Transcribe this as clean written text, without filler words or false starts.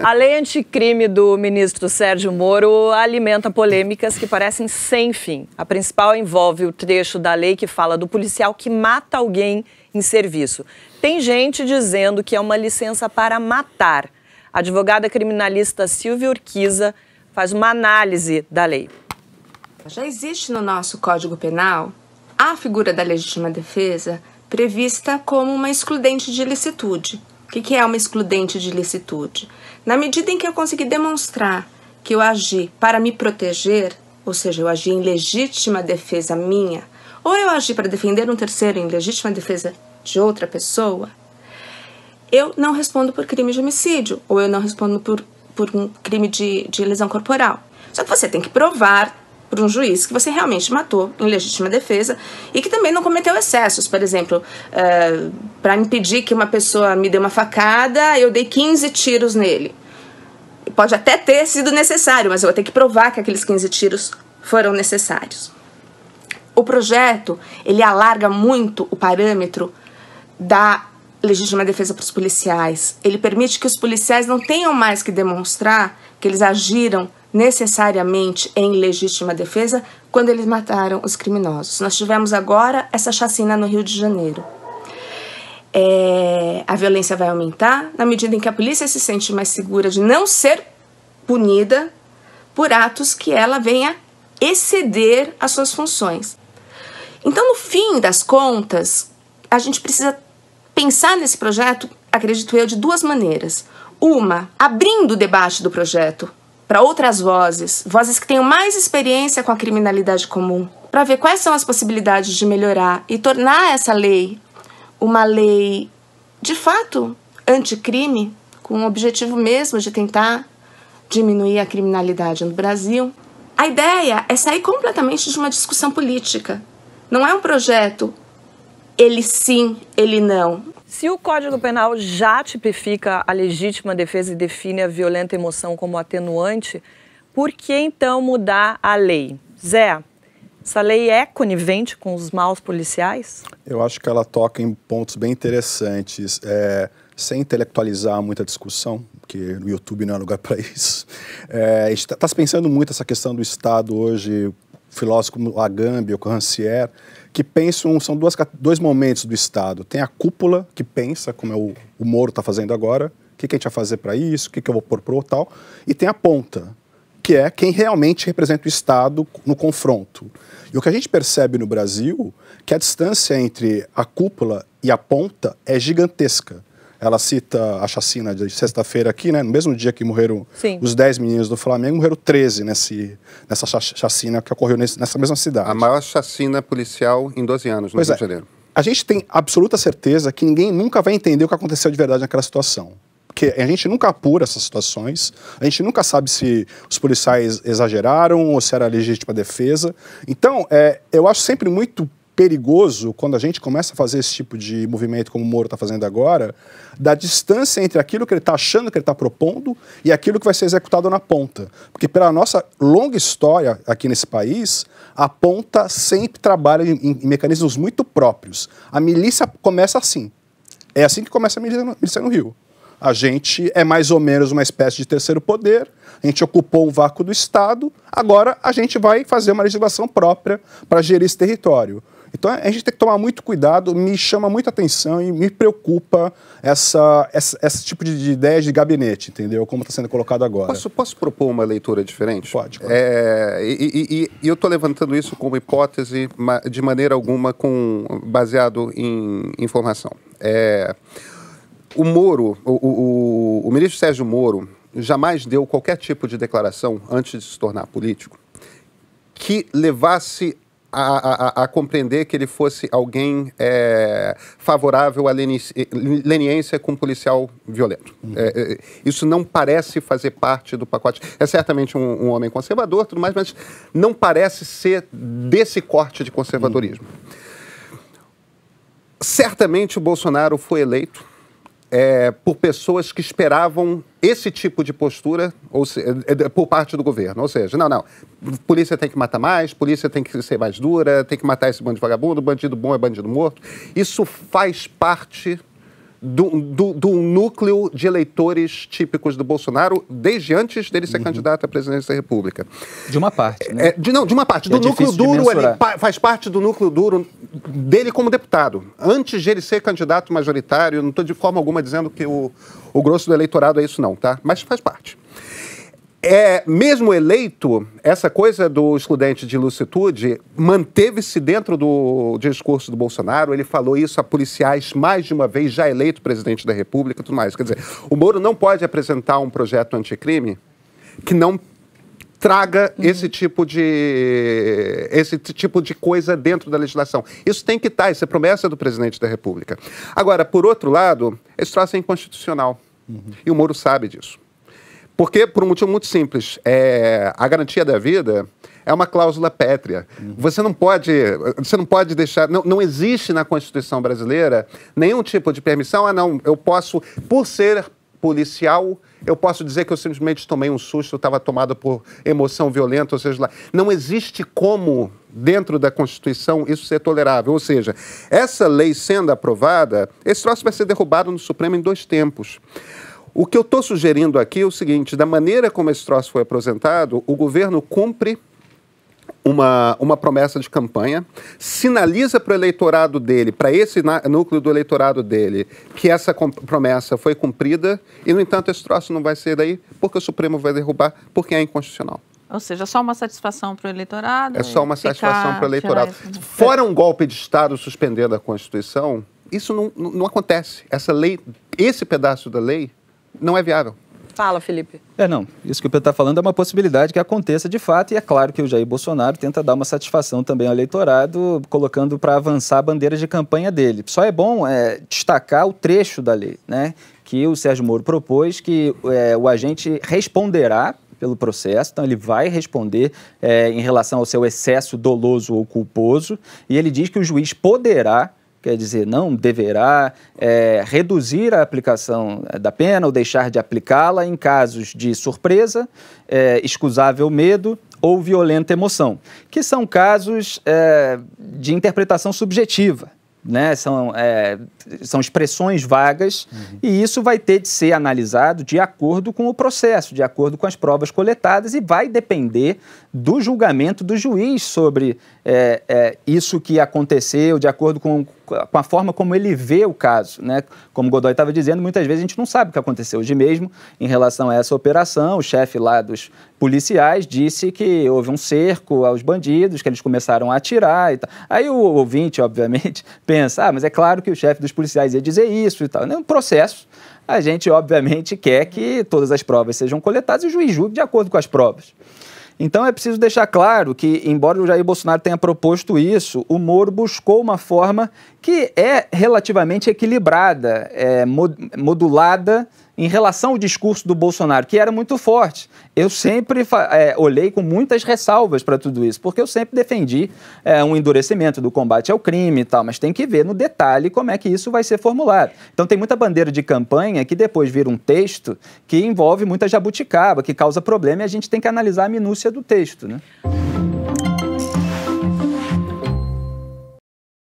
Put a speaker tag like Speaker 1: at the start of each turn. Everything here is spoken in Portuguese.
Speaker 1: A lei anticrime do ministro Sérgio Moro alimenta polêmicas que parecem sem fim. A principal envolve o trecho da lei que fala do policial que mata alguém em serviço. Tem gente dizendo que é uma licença para matar. A advogada criminalista Silvia Urquiza faz uma análise da lei.
Speaker 2: Já existe no nosso Código Penal a figura da legítima defesa prevista como uma excludente de ilicitude. O que é uma excludente de ilicitude? Na medida em que eu conseguir demonstrar que eu agi para me proteger, ou seja, eu agi em legítima defesa minha, ou eu agi para defender um terceiro em legítima defesa de outra pessoa, eu não respondo por crime de homicídio, ou eu não respondo por um crime de lesão corporal. Só que você tem que provar para um juiz que você realmente matou em legítima defesa e que também não cometeu excessos. Por exemplo, para impedir que uma pessoa me dê uma facada, eu dei 15 tiros nele. Pode até ter sido necessário, mas eu vou ter que provar que aqueles 15 tiros foram necessários. O projeto, ele alarga muito o parâmetro da legítima defesa para os policiais. Ele permite que os policiais não tenham mais que demonstrar que eles agiram necessariamente em legítima defesa quando eles mataram os criminosos. Nós tivemos agora essa chacina no Rio de Janeiro. A violência vai aumentar na medida em que a polícia se sente mais segura de não ser punida por atos que ela venha exceder as suas funções. Então, no fim das contas, a gente precisa pensar nesse projeto, acredito eu, de duas maneiras. Uma, abrindo o debate do projeto para outras vozes que tenham mais experiência com a criminalidade comum, para ver quais são as possibilidades de melhorar e tornar essa lei uma lei, de fato, anticrime, com o objetivo mesmo de tentar diminuir a criminalidade no Brasil. A ideia é sair completamente de uma discussão política. Não é um projeto ele sim, ele não.
Speaker 1: Se o Código Penal já tipifica a legítima defesa e define a violenta emoção como atenuante, por que então mudar a lei? Zé, essa lei é conivente com os maus policiais?
Speaker 3: Eu acho que ela toca em pontos bem interessantes, sem intelectualizar muita discussão, porque no YouTube não é lugar para isso. A gente está pensando muito essa questão do Estado hoje, filósofos como Agamben ou Rancière, que pensam, são dois momentos do Estado. Tem a cúpula, que pensa, como o Moro está fazendo agora, o que a gente vai fazer para isso, o que eu vou propor tal, e tem a ponta, que é quem realmente representa o Estado no confronto. E o que a gente percebe no Brasil, que a distância entre a cúpula e a ponta é gigantesca. Ela cita a chacina de sexta-feira aqui, né? No mesmo dia que morreram os 10 meninos do Flamengo, morreram 13 nessa chacina que ocorreu nessa mesma cidade.
Speaker 4: A maior chacina policial em 12 anos no Rio de Janeiro.
Speaker 3: A gente tem absoluta certeza que ninguém nunca vai entender o que aconteceu de verdade naquela situação. Porque a gente nunca apura essas situações, a gente nunca sabe se os policiais exageraram ou se era legítima defesa. Então, eu acho sempre muito perigoso quando a gente começa a fazer esse tipo de movimento como o Moro está fazendo agora, da distância entre aquilo que ele está achando que ele está propondo e aquilo que vai ser executado na ponta. Porque pela nossa longa história aqui nesse país, a ponta sempre trabalha em mecanismos muito próprios. A milícia começa assim. É assim que começa a milícia no Rio. A gente é mais ou menos uma espécie de terceiro poder, a gente ocupou um vácuo do Estado, agora a gente vai fazer uma legislação própria para gerir esse território. Então a gente tem que tomar muito cuidado, me chama muita atenção e me preocupa esse tipo de ideia de gabinete, entendeu? Como está sendo colocado agora.
Speaker 4: Posso propor uma leitura diferente?
Speaker 3: Pode. Claro.
Speaker 4: E eu estou levantando isso como hipótese de maneira alguma baseado em informação. O Moro, o ministro Sérgio Moro, jamais deu qualquer tipo de declaração, antes de se tornar político, que levasse a compreender que ele fosse alguém favorável à leniência com um policial violento. Isso não parece fazer parte do pacote. É certamente um homem conservador, tudo mais, mas não parece ser desse corte de conservadorismo. Certamente o Bolsonaro foi eleito por pessoas que esperavam esse tipo de postura por parte do governo. Ou seja, não, polícia tem que matar mais, polícia tem que ser mais dura, tem que matar esse bando de vagabundo, bandido bom é bandido morto. Isso faz parte do núcleo de eleitores típicos do Bolsonaro desde antes dele ser candidato à presidência da República.
Speaker 5: De uma parte, né?
Speaker 4: De uma parte. Do núcleo duro, ele faz parte do núcleo duro dele como deputado. Antes de ele ser candidato majoritário, não estou de forma alguma dizendo que o grosso do eleitorado é isso não, tá? Mas faz parte. Mesmo eleito, essa coisa do excludente de ilicitude manteve-se dentro do discurso do Bolsonaro. Ele falou isso a policiais mais de uma vez, já eleito presidente da República e tudo mais. Quer dizer, o Moro não pode apresentar um projeto anticrime que não traga esse tipo de coisa dentro da legislação. Isso tem que estar, isso é promessa do presidente da República. Agora, por outro lado, esse troço é inconstitucional. E o Moro sabe disso. Porque, por um motivo muito simples, a garantia da vida é uma cláusula pétrea. Você não pode deixar... Não existe na Constituição brasileira nenhum tipo de permissão. Não, eu posso, por ser policial, eu posso dizer que eu simplesmente tomei um susto, eu estava tomado por emoção violenta, ou seja, lá. Não existe como, dentro da Constituição, isso ser tolerável. Ou seja, essa lei sendo aprovada, esse troço vai ser derrubado no Supremo em 2 tempos. O que eu estou sugerindo aqui é o seguinte: da maneira como esse troço foi apresentado, o governo cumpre uma promessa de campanha, sinaliza para o eleitorado dele, para esse núcleo do eleitorado dele, que essa promessa foi cumprida, e, no entanto, esse troço não vai ser daí, porque o Supremo vai derrubar, porque é inconstitucional.
Speaker 6: Ou seja, só uma satisfação para o eleitorado?
Speaker 4: É só uma satisfação para o eleitorado. Fora um golpe de Estado suspendendo a Constituição, isso não acontece. Essa lei, esse pedaço da lei, não é viável.
Speaker 1: Fala, Felipe.
Speaker 5: Não. Isso que o Pedro está falando é uma possibilidade que aconteça de fato, e é claro que o Jair Bolsonaro tenta dar uma satisfação também ao eleitorado, colocando para avançar a bandeira de campanha dele. Só é bom destacar o trecho da lei, né, que o Sérgio Moro propôs, que o agente responderá pelo processo, então ele vai responder em relação ao seu excesso doloso ou culposo, e ele diz que o juiz poderá, quer dizer, não deverá reduzir a aplicação da pena ou deixar de aplicá-la em casos de surpresa, excusável medo ou violenta emoção, que são casos de interpretação subjetiva, né? São expressões vagas, e isso vai ter de ser analisado de acordo com o processo, de acordo com as provas coletadas, e vai depender do julgamento do juiz sobre isso que aconteceu, de acordo com a forma como ele vê o caso, né? Como o Godoy estava dizendo, muitas vezes a gente não sabe o que aconteceu. Hoje mesmo, em relação a essa operação, o chefe lá dos policiais disse que houve um cerco aos bandidos, que eles começaram a atirar e tal. Aí o ouvinte, obviamente, pensa, mas é claro que o chefe dos policiais ia dizer isso e tal. No processo, a gente, obviamente, quer que todas as provas sejam coletadas e o juiz julgue de acordo com as provas. Então é preciso deixar claro que, embora o Jair Bolsonaro tenha proposto isso, o Moro buscou uma forma que é relativamente equilibrada, modulada em relação ao discurso do Bolsonaro, que era muito forte. Eu sempre olhei com muitas ressalvas para tudo isso, porque eu sempre defendi um endurecimento do combate ao crime e tal, mas tem que ver no detalhe como é que isso vai ser formulado. Então tem muita bandeira de campanha que depois vira um texto que envolve muita jabuticaba, que causa problema, e a gente tem que analisar a minúcia do texto, né?